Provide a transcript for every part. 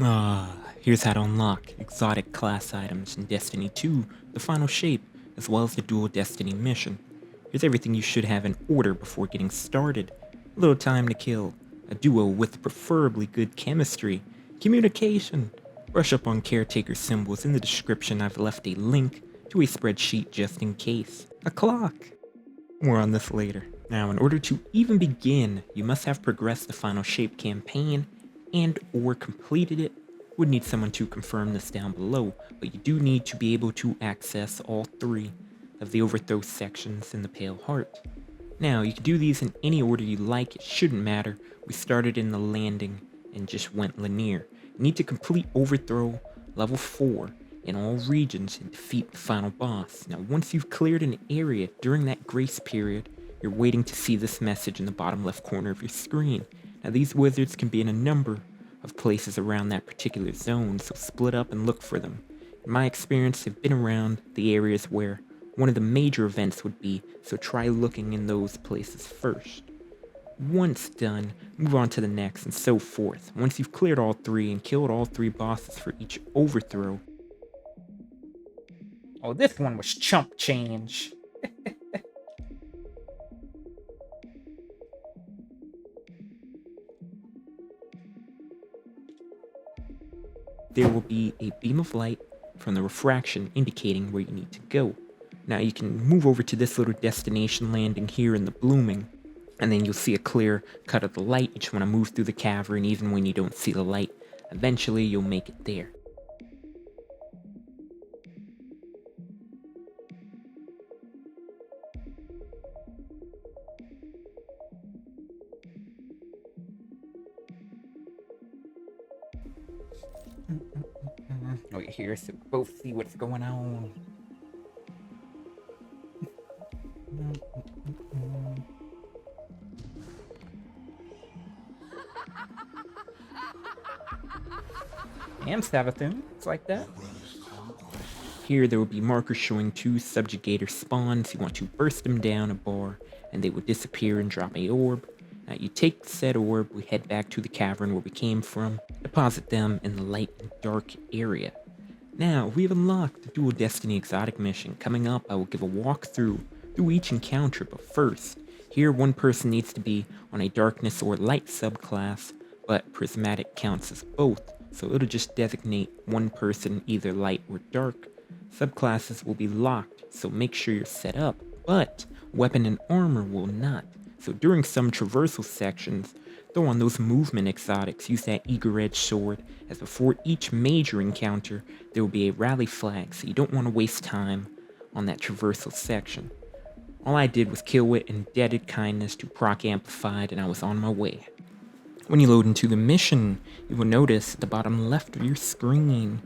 Here's how to unlock exotic class items in Destiny 2, the final shape, as well as the dual Destiny mission. Here's everything you should have in order before getting started. A little time to kill, a duo with preferably good chemistry, communication. Brush up on caretaker symbols. In the description I've left a link to a spreadsheet just in case. A clock. More on this later. Now, in order to even begin, you must have progressed the final shape campaign and or completed it. Would need someone to confirm this down below, but you do need to be able to access all three of the overthrow sections in the Pale Heart. Now, you can do these in any order you like, it shouldn't matter. We started in the landing and just went linear. You need to complete Overthrow level 4 in all regions and defeat the final boss. Now, once you've cleared an area during that grace period, you're waiting to see this message in the bottom left corner of your screen. Now, these wizards can be in a number of places around that particular zone, so split up and look for them. In my experience, they've been around the areas where one of the major events would be, so try looking in those places first. Once done, move on to the next, and so forth. Once you've cleared all three and killed all three bosses for each overthrow. Oh, this one was chump change. There will be a beam of light from the refraction indicating where you need to go. Now you can move over to this little destination landing here in the blooming, and then you'll see a clear cut of the light. You just want to move through the cavern even when you don't see the light. Eventually you'll make it there. Wait here so we both see what's going on. And Savathun, it's like that. Here there will be markers showing 2 subjugator spawns. You want to burst them down a bar and they will disappear and drop a orb. Now you take said orb, we head back to the cavern where we came from, deposit them in the light and dark area. Now, we have unlocked the Dual Destiny Exotic mission. Coming up, I will give a walkthrough through each encounter, but first, here one person needs to be on a darkness or light subclass, but prismatic counts as both, so it'll just designate one person either light or dark. Subclasses will be locked, so make sure you're set up, but weapon and armor will not. So during some traversal sections, throw on those movement exotics, use that eager edge sword, as before each major encounter, there will be a rally flag, so you don't want to waste time on that traversal section. All I did was kill it, indebted kindness to proc amplified, and I was on my way. When you load into the mission, you will notice at the bottom left of your screen,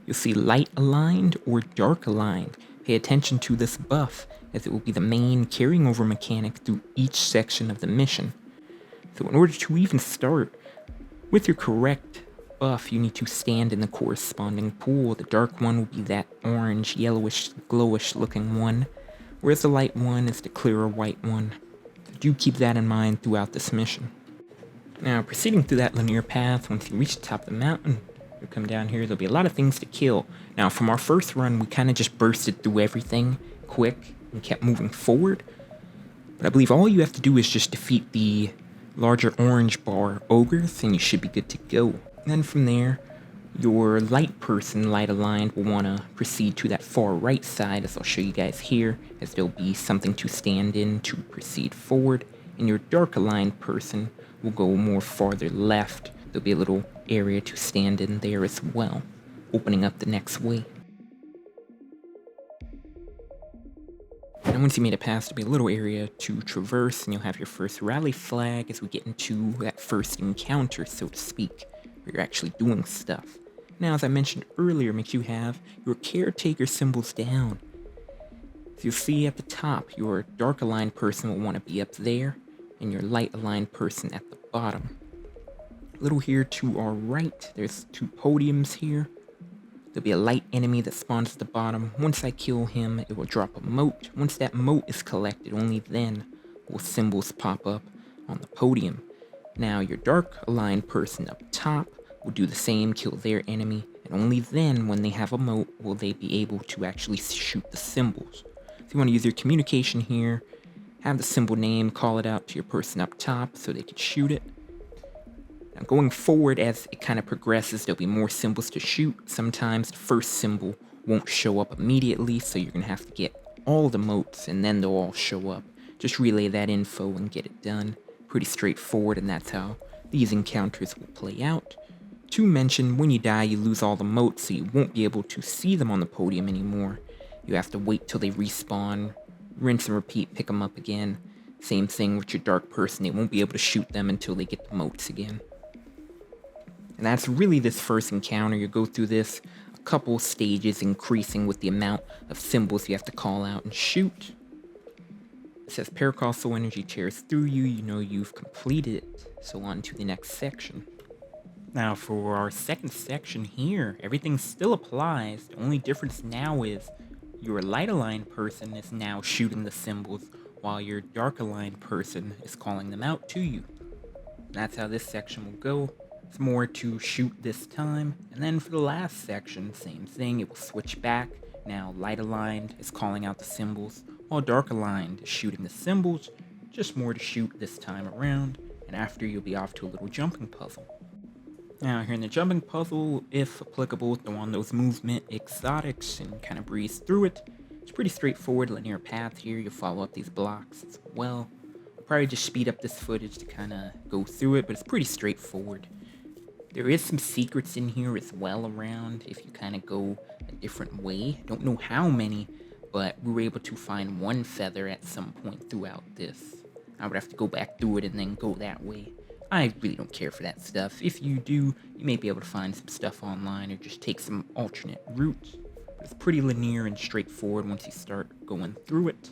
you'll see light aligned or dark aligned. Pay attention to this buff, as it will be the main carrying over mechanic through each section of the mission. So in order to even start, with your correct buff, you need to stand in the corresponding pool. The dark one will be that orange, yellowish, glowish looking one, whereas the light one is the clearer white one. So do keep that in mind throughout this mission. Now, proceeding through that linear path, once you reach the top of the mountain, you'll come down here, there'll be a lot of things to kill. Now, from our first run, we kind of just bursted through everything quick and kept moving forward. But I believe all you have to do is just defeat the larger orange bar ogres, and you should be good to go. And then from there, your light person, light aligned, will want to proceed to that far right side, as I'll show you guys here, as there'll be something to stand in to proceed forward. And your dark aligned person will go more farther left. There'll be a little area to stand in there as well, opening up the next way. And once you made it past, there'll be a little area to traverse, and you'll have your first rally flag as we get into that first encounter, so to speak, where you're actually doing stuff. Now, as I mentioned earlier, make sure you have your caretaker symbols down. So you'll see at the top, your dark aligned person will want to be up there, and your light aligned person at the bottom. A little here to our right, there's 2 podiums here. There'll be a light enemy that spawns at the bottom. Once I kill him, it will drop a mote. Once that mote is collected, only then will symbols pop up on the podium. Now, your dark aligned person up top will do the same, kill their enemy, and only then, when they have a moat, will they be able to actually shoot the symbols. So you want to use your communication here, have the symbol name, call it out to your person up top so they can shoot it. Now going forward, as it kind of progresses, there'll be more symbols to shoot. Sometimes the first symbol won't show up immediately, so you're going to have to get all the moats and then they'll all show up. Just relay that info and get it done. Pretty straightforward, and that's how these encounters will play out. To mention, when you die, you lose all the moats, so you won't be able to see them on the podium anymore. You have to wait till they respawn, rinse and repeat, pick them up again. Same thing with your dark person, they won't be able to shoot them until they get the moats again. And that's really this first encounter. You go through this a couple stages, increasing with the amount of symbols you have to call out and shoot. It says Prerequisite energy tears through you, you know you've completed it. So on to the next section. Now for our second section here, everything still applies. The only difference now is your light aligned person is now shooting the symbols, while your dark aligned person is calling them out to you. That's how this section will go. It's more to shoot this time. And then for the last section, same thing, it will switch back. Now light aligned is calling out the symbols, while dark aligned is shooting the symbols, just more to shoot this time around. And after, you'll be off to a little jumping puzzle. Now here in the jumping puzzle, if applicable, throw on those movement exotics and kind of breeze through it. It's pretty straightforward linear path here. You'll follow up these blocks as well. I'll probably just speed up this footage to kind of go through it, but it's pretty straightforward. There is some secrets in here as well around if you kind of go a different way. Don't know how many, but we were able to find one feather at some point throughout this. I would have to go back through it and then go that way. I really don't care for that stuff. If you do, you may be able to find some stuff online or just take some alternate routes. But it's pretty linear and straightforward once you start going through it.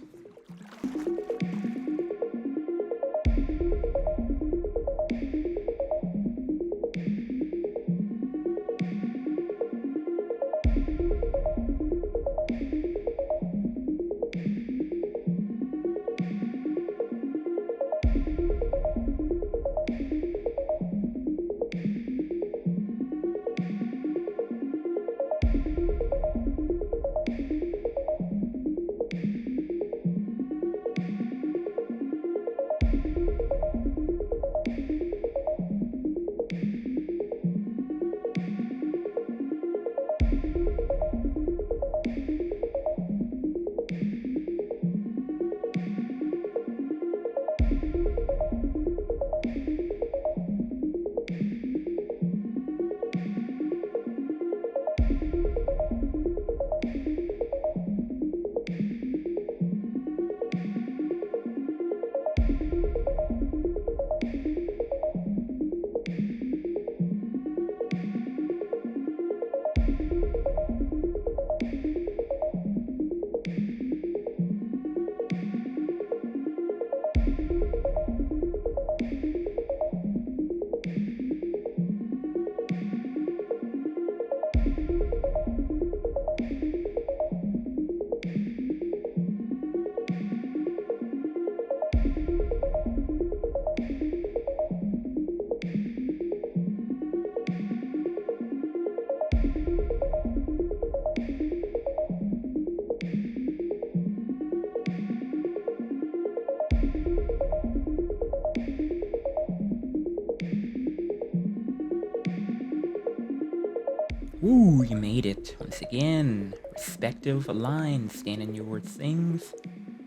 Ooh, you made it. Once again, respective, aligned, stand in your things.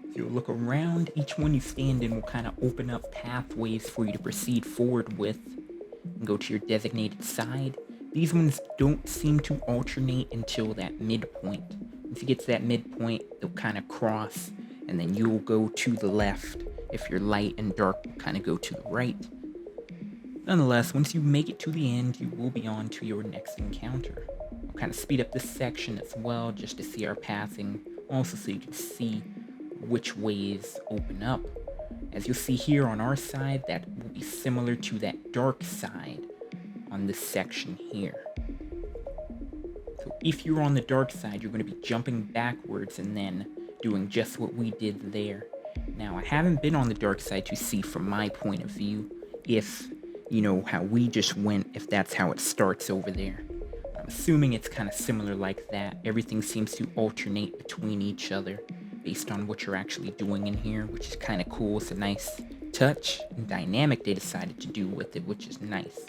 If you look around, each one you stand in will kind of open up pathways for you to proceed forward with and go to your designated side. These ones don't seem to alternate until that midpoint. Once you get to that midpoint, they'll kind of cross, and then you'll go to the left. If you're light and dark, will kind of go to the right. Nonetheless, once you make it to the end, you will be on to your next encounter. I'll kind of speed up this section as well, just to see our pathing, also so you can see which ways open up. As you'll see here on our side, that will be similar to that dark side on this section here. So if you're on the dark side, you're going to be jumping backwards and then doing just what we did there. Now, I haven't been on the dark side to see from my point of view if you know, how we just went, if that's how it starts over there. I'm assuming it's kind of similar like that. Everything seems to alternate between each other based on what you're actually doing in here, which is kind of cool. It's a nice touch and dynamic they decided to do with it, which is nice.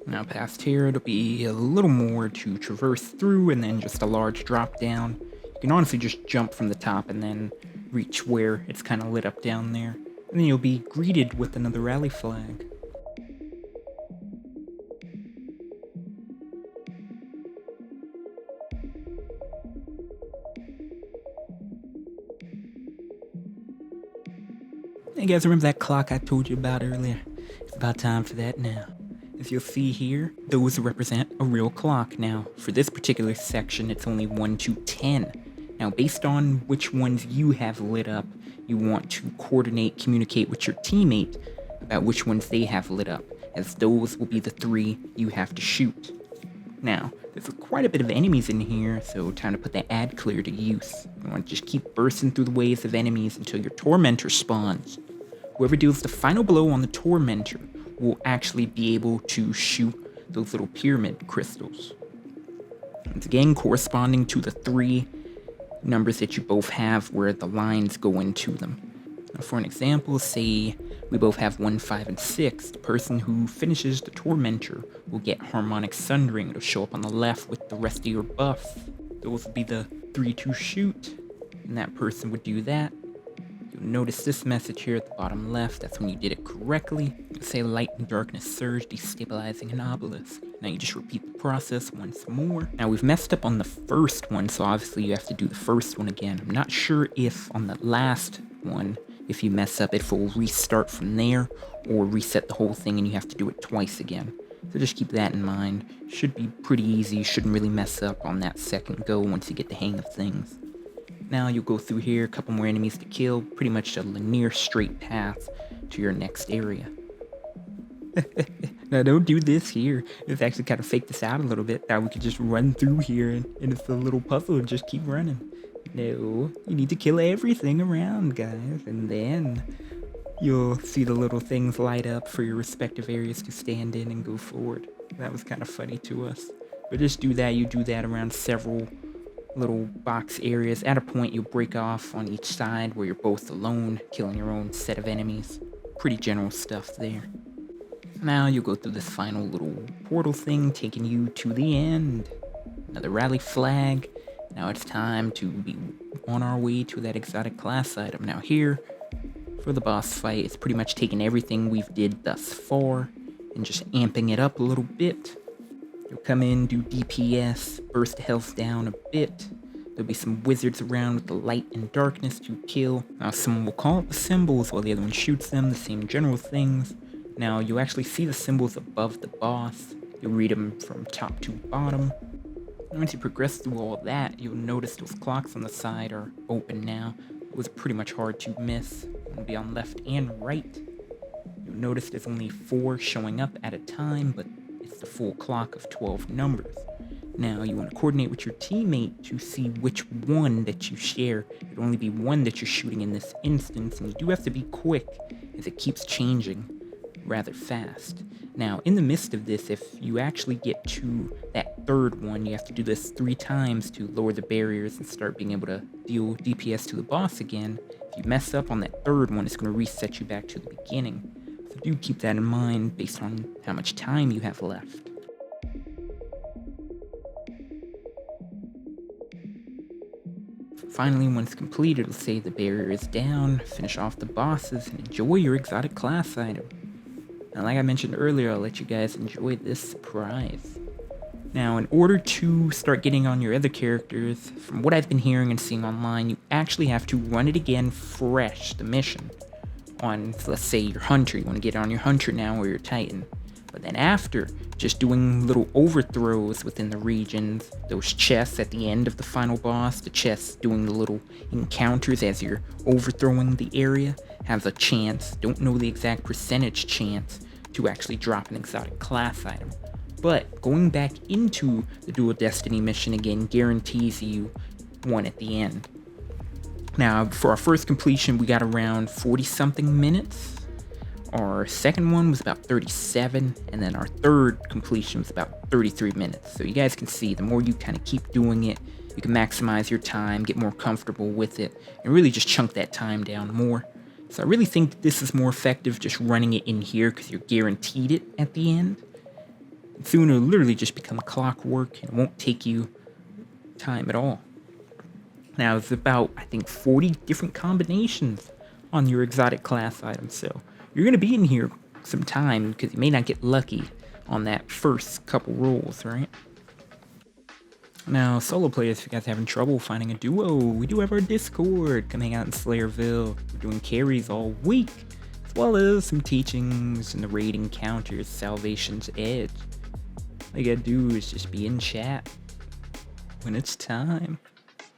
Now past here, it'll be a little more to traverse through and then just a large drop down. You can honestly just jump from the top and then reach where it's kind of lit up down there. And then you'll be greeted with another rally flag. Hey guys, remember that clock I told you about earlier? It's about time for that now. As you'll see here, those represent a real clock. Now, for this particular section, it's only 1 to 10. Now, based on which ones you have lit up, you want to communicate with your teammate about which ones they have lit up, as those will be the 3 you have to shoot. Now, there's quite a bit of enemies in here, so time to put that ad clear to use. You want to just keep bursting through the waves of enemies until your Tormentor spawns. Whoever deals the final blow on the Tormentor will actually be able to shoot those little pyramid crystals. Once again, corresponding to the 3 numbers that you both have where the lines go into them. Now, for an example, say we both have 1, 5, and 6. The person who finishes the Tormentor will get Harmonic Sundering. It'll show up on the left with the rest of your buffs. Those will be the 3 to shoot, and that person would do that. You'll notice this message here at the bottom left. That's when you did it correctly. It'll say Light and Darkness Surge, destabilizing an obelisk. Now you just repeat the process once more. Now we've messed up on the first one, so obviously you have to do the first one again. I'm not sure if on the last one, if you mess up, if it will restart from there or reset the whole thing and you have to do it twice again. So just keep that in mind. Should be pretty easy. Shouldn't really mess up on that second go once you get the hang of things. Now you'll go through here, a couple more enemies to kill, pretty much a linear straight path to your next area. Now don't do this here. Let's actually kind of fake this out a little bit. Now we can just run through here and it's a little puzzle and just keep running. No, you need to kill everything around, guys, and then you'll see the little things light up for your respective areas to stand in and go forward. That was kind of funny to us. But just do that. You do that around several little box areas. At a point, you'll break off on each side where you're both alone, killing your own set of enemies. Pretty general stuff there. Now you'll go through this final little portal thing, taking you to the end. Another rally flag. Now it's time to be on our way to that exotic class item. Now here, for the boss fight, it's pretty much taking everything we've did thus far and just amping it up a little bit. You'll come in, do DPS, burst health down a bit. There'll be some wizards around with the light and darkness to kill. Now someone will call up the symbols while the other one shoots them, the same general things. Now you'll actually see the symbols above the boss. You'll read them from top to bottom. And once you progress through all that, you'll notice those clocks on the side are open now. It was pretty much hard to miss. It'll be on left and right. You'll notice there's only 4 showing up at a time, but it's the full clock of 12 numbers. Now you want to coordinate with your teammate to see which one that you share. It'll only be one that you're shooting in this instance, and you do have to be quick as it keeps changing rather fast. Now, in the midst of this, if you actually get to that third one, you have to do this 3 times to lower the barriers and start being able to deal DPS to the boss again. If you mess up on that third one, it's going to reset you back to the beginning. So do keep that in mind based on how much time you have left. Finally, once complete, it'll say the barrier is down, finish off the bosses, and enjoy your exotic class item. Now, like I mentioned earlier, I'll let you guys enjoy this surprise. Now, in order to start getting on your other characters, from what I've been hearing and seeing online, you actually have to run it again fresh, the mission, on, let's say, your hunter. You want to get on your hunter now or your titan. But then after, just doing little overthrows within the regions, those chests at the end of the final boss, the chests doing the little encounters as you're overthrowing the area, has a chance, don't know the exact percentage chance, to actually drop an exotic class item. But going back into the Dual Destiny mission again guarantees you one at the end. Now, for our first completion, we got around 40-something minutes. Our second one was about 37, and then our third completion was about 33 minutes. So you guys can see, the more you kind of keep doing it, you can maximize your time, get more comfortable with it, and really just chunk that time down more. So I really think this is more effective just running it in here because you're guaranteed it at the end. Soon it'll literally just become clockwork and it won't take you time at all. Now, it's about, I think, 40 different combinations on your exotic class items, so you're going to be in here some time because you may not get lucky on that first couple rolls, right? Now, solo players, if you guys are having trouble finding a duo, we do have our Discord. Come hang out in Slayerville. We're doing carries all week, as well as some teachings and the raid encounters, Salvation's Edge. All you gotta do is just be in chat when it's time.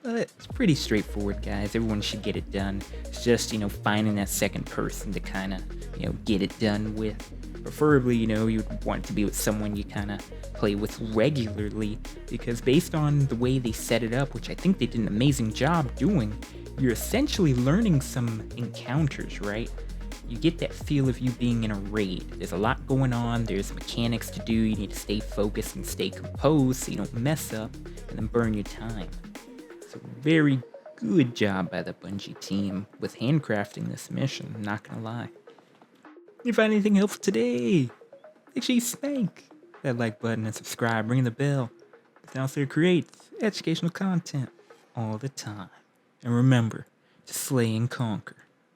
But it's pretty straightforward, guys. Everyone should get it done. It's just, finding that second person to kind of, get it done with. Preferably, you'd want to be with someone you kind of play with regularly, because based on the way they set it up, which I think they did an amazing job doing, you're essentially learning some encounters, right? You get that feel of you being in a raid. There's a lot going on, there's mechanics to do, you need to stay focused and stay composed so you don't mess up and then burn your time. So very good job by the Bungie team with handcrafting this mission, I'm not gonna lie. If you find anything helpful today, make sure you spank that like button and subscribe, ring the bell. T1slayer creates educational content all the time. And remember to slay and conquer.